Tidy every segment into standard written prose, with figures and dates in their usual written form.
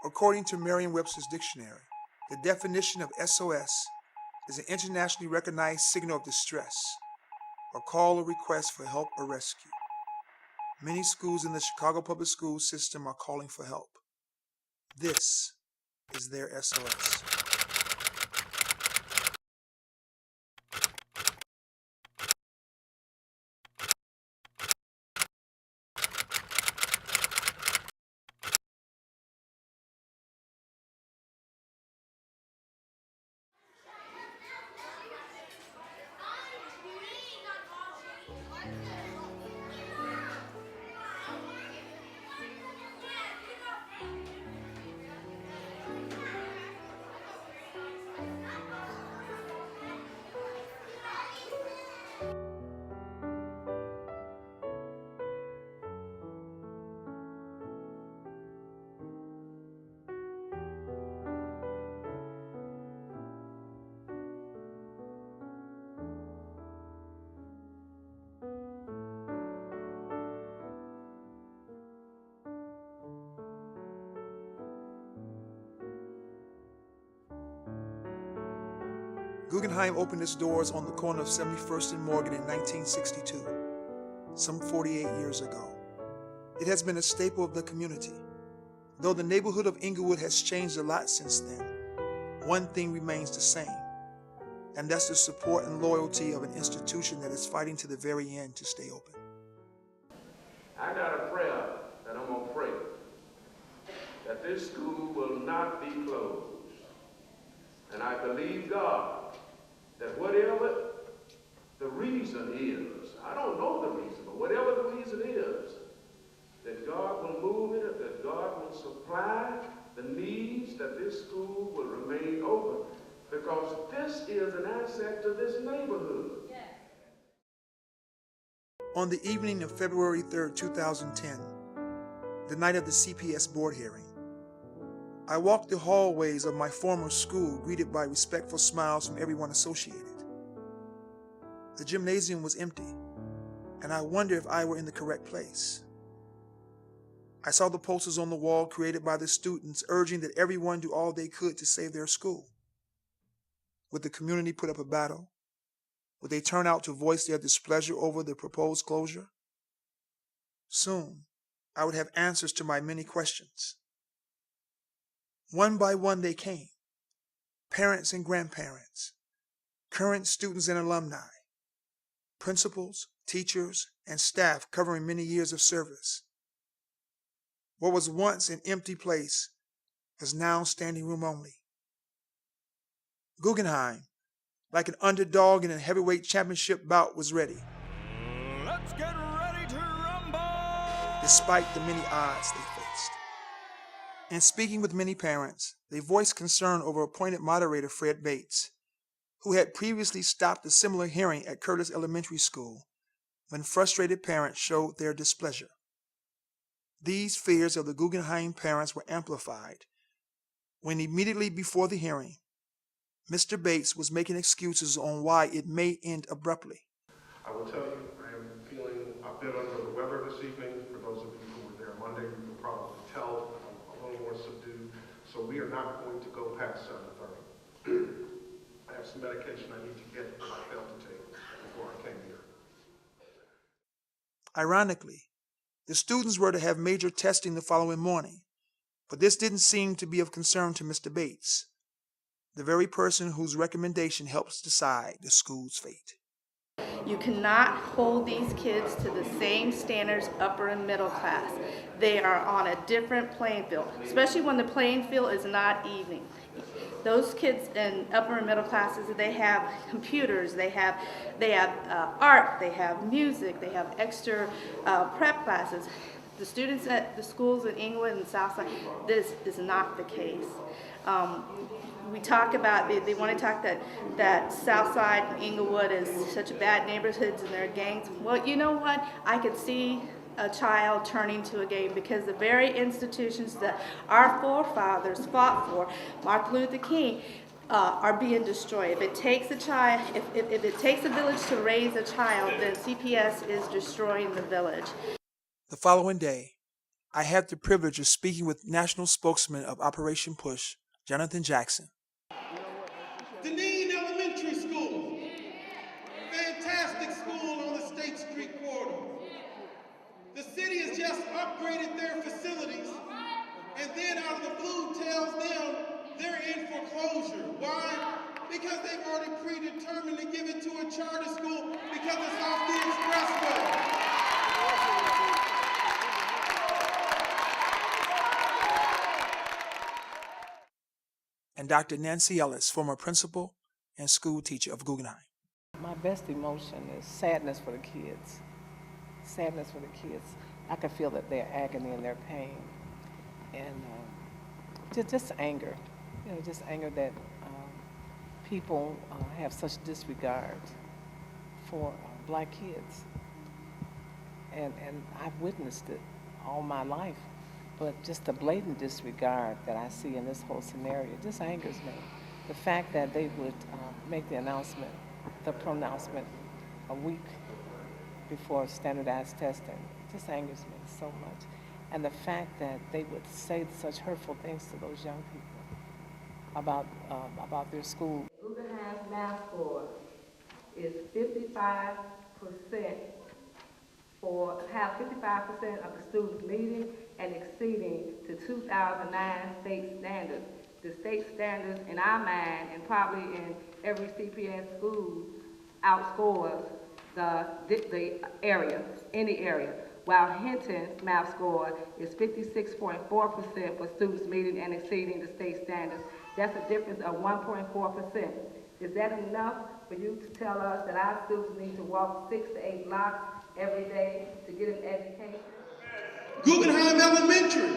According to Merriam-Webster's dictionary, the definition of SOS is an internationally recognized signal of distress, a call or request for help or rescue. Many schools in the Chicago public school system are calling for help. This is their SOS. Guggenheim opened its doors on the corner of 71st and Morgan in 1962, some 48 years ago. It has been a staple of the community. Though the neighborhood of Englewood has changed a lot since then, one thing remains the same, and that's the support and loyalty of an institution that is fighting to the very end to stay open. I got a prayer that I'm going to pray, that this school will not be closed. And I believe God that whatever the reason is, I don't know the reason, but whatever the reason is, that God will move it, that God will supply the needs, that this school will remain open, because this is an asset to this neighborhood. Yeah. On the evening of February 3rd, 2010, the night of the CPS board hearing, I walked the hallways of my former school, greeted by respectful smiles from everyone associated. The gymnasium was empty, and I wondered if I were in the correct place. I saw the posters on the wall created by the students urging that everyone do all they could to save their school. Would the community put up a battle? Would they turn out to voice their displeasure over the proposed closure? Soon, I would have answers to my many questions. One by one they came, parents and grandparents, current students and alumni, principals, teachers, and staff covering many years of service. What was once an empty place is now standing room only. Guggenheim, like an underdog in a heavyweight championship bout, was ready. Let's get ready to rumble! Despite the many odds they faced. In speaking with many parents, they voiced concern over appointed moderator Fred Bates, who had previously stopped a similar hearing at Curtis Elementary School when frustrated parents showed their displeasure. These fears of the Guggenheim parents were amplified when immediately before the hearing, Mr. Bates was making excuses on why it may end abruptly. I will tell you, I am feeling a bit under the weather this evening. For those of you who were there Monday, you can probably tell I'm a little more subdued. So we are not going to go past 7:30. I have some medication I need to get that I failed to take before I came here. Ironically, the students were to have major testing the following morning, but this didn't seem to be of concern to Mr. Bates, the very person whose recommendation helps decide the school's fate. You cannot hold these kids to the same standards upper and middle class. They are on a different playing field, especially when the playing field is not even. Those kids in upper and middle classes, they have computers, they have art, they have music, they have extra prep classes. The students at the schools in Englewood and Southside, this is not the case. We talk about, they want to talk that Southside and Englewood is such bad neighborhoods and there are gangs. Well, you know what? I could see a child turning to a gang because the very institutions that our forefathers fought for, Martin Luther King, are being destroyed. If it takes a child, if it takes a village to raise a child, then CPS is destroying the village. The following day, I had the privilege of speaking with national spokesman of Operation Push, Jonathan Jackson. Deneen Elementary School, fantastic school on the State Street corridor. The city has just upgraded their facilities, and then out of the blue tells them they're in foreclosure. Why? Because they've already predetermined to give it to a charter school because it's off the expressway. And Dr. Nancy Ellis, former principal and school teacher of Guggenheim. My best emotion is sadness for the kids. Sadness for the kids. I can feel that their agony and their pain. And just anger. You know, just anger that people have such disregard for black kids. And I've witnessed it all my life. But just the blatant disregard that I see in this whole scenario just angers me. The fact that they would make the pronouncement a week before standardized testing just angers me so much. And the fact that they would say such hurtful things to those young people about their school. Guggenheim's math score is 55% have 55% of the students meeting and exceeding the 2009 state standards. The state standards in our mind, and probably in every CPS school, outscores the area, any area. While Hinton's math score is 56.4% for students meeting and exceeding the state standards. That's a difference of 1.4%. Is that enough for you to tell us that our students need to walk 6 to 8 blocks every day to get an education? Guggenheim Elementary,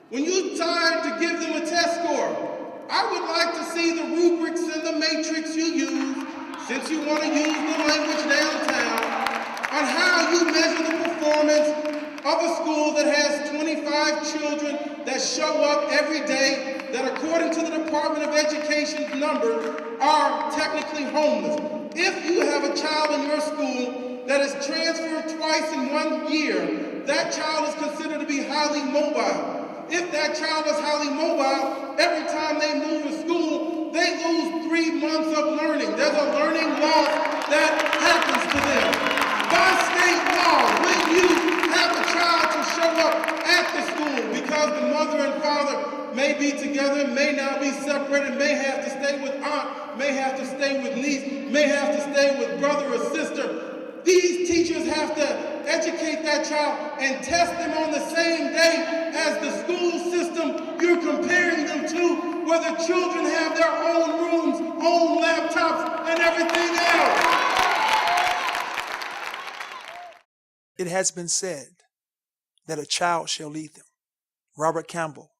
when you decide to give them a test score, I would like to see the rubrics and the matrix you use, since you want to use the language downtown, on how you measure the performance of a school that has 25 children that show up every day that, according to the Department of Education's numbers, are technically homeless. If you have a child in your school that is transferred twice in 1 year, that child is considered to be highly mobile. If that child is highly mobile, every time they move to school, they lose 3 months of learning. There's a learning loss that happens to them. By state law, when you have a child to show up at the school because the mother and father may be together, may now be separated, may have to stay with aunt, may have to stay with niece, may have to stay with brother or sister, these teachers have to educate that child and test them on the same day as the school system you're comparing them to, where the children have their own rooms, own laptops, and everything else. It has been said that a child shall lead them. Robert Campbell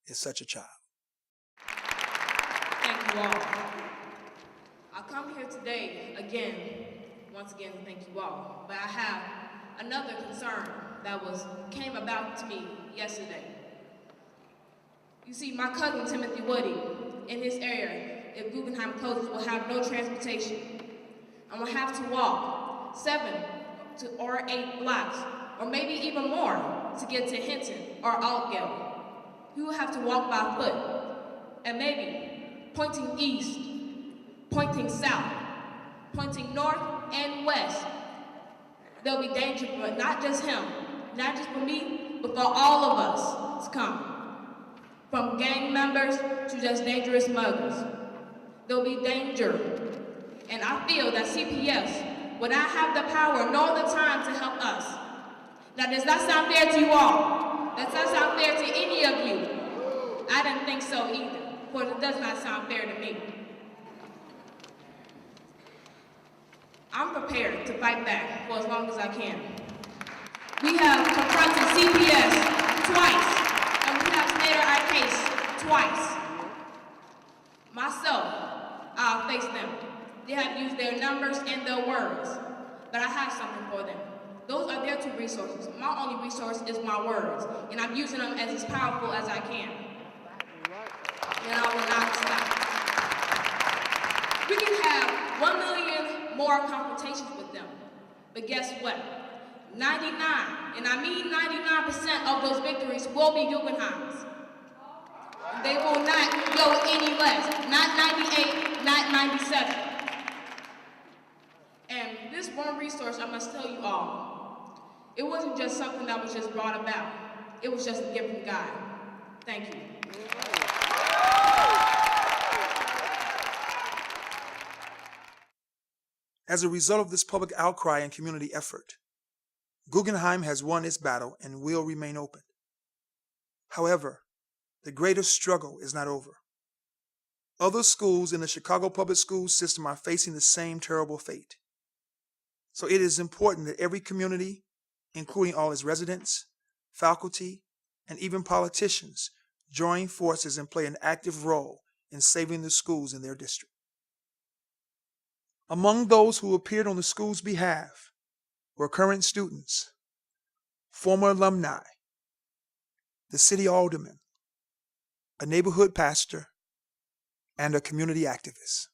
is such a child. Thank you all. I come here today once again to thank you all, but I have another concern that came about to me yesterday. You see, my cousin Timothy Woody, in his area, if Guggenheim closes, will have no transportation. I'm gonna have to walk 7 or 8 blocks, or maybe even more, to get to Hinton or Altgeld. You will have to walk by foot, and maybe pointing east, pointing south, pointing north and west. There'll be danger, but not just him, not just for me, but for all of us to come. From gang members to just dangerous muggers. There'll be danger. And I feel that CPS will not have the power nor the time to help us. Now, does that sound fair to you all? Does that sound fair to any of you? I didn't think so either, for it does not sound fair to me. I'm prepared to fight back for as long as I can. We have confronted CPS twice, and we have stated our case twice. Myself, I'll face them. They have used their numbers and their words, but I have something for them. Those are their 2 resources. My only resource is my words, and I'm using them as powerful as I can. And I will not stop. We can have 1 million more confrontations with them, but guess what? 99 and I mean 99% of those victories will be Guggenheim's. They will not go any less, not 98, not 97. And this one resource, I must tell you all, it wasn't just something that was just brought about. It was just a gift from God. Thank you. As a result of this public outcry and community effort, Guggenheim has won its battle and will remain open. However, the greater struggle is not over. Other schools in the Chicago public school system are facing the same terrible fate. So it is important that every community, including all its residents, faculty, and even politicians, join forces and play an active role in saving the schools in their district. Among those who appeared on the school's behalf were current students, former alumni, the city alderman, a neighborhood pastor, and a community activist.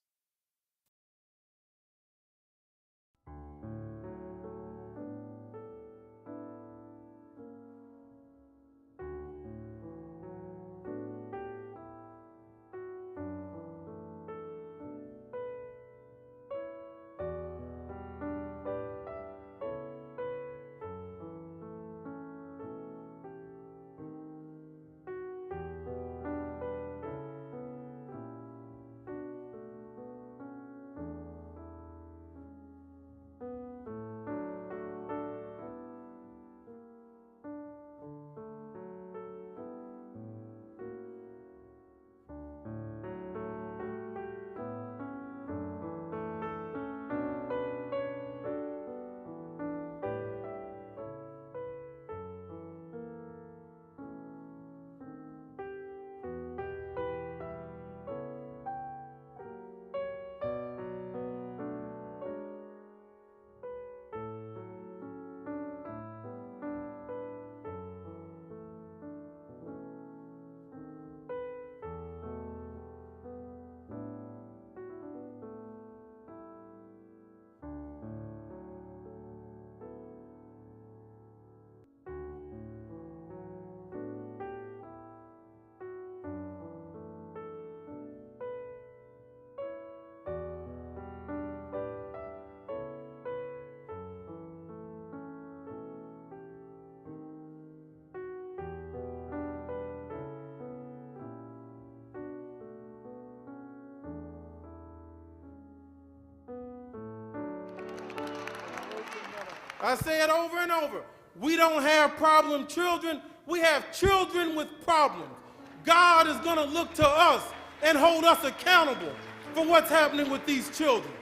I say it over and over. We don't have problem children. We have children with problems. God is going to look to us and hold us accountable for what's happening with these children.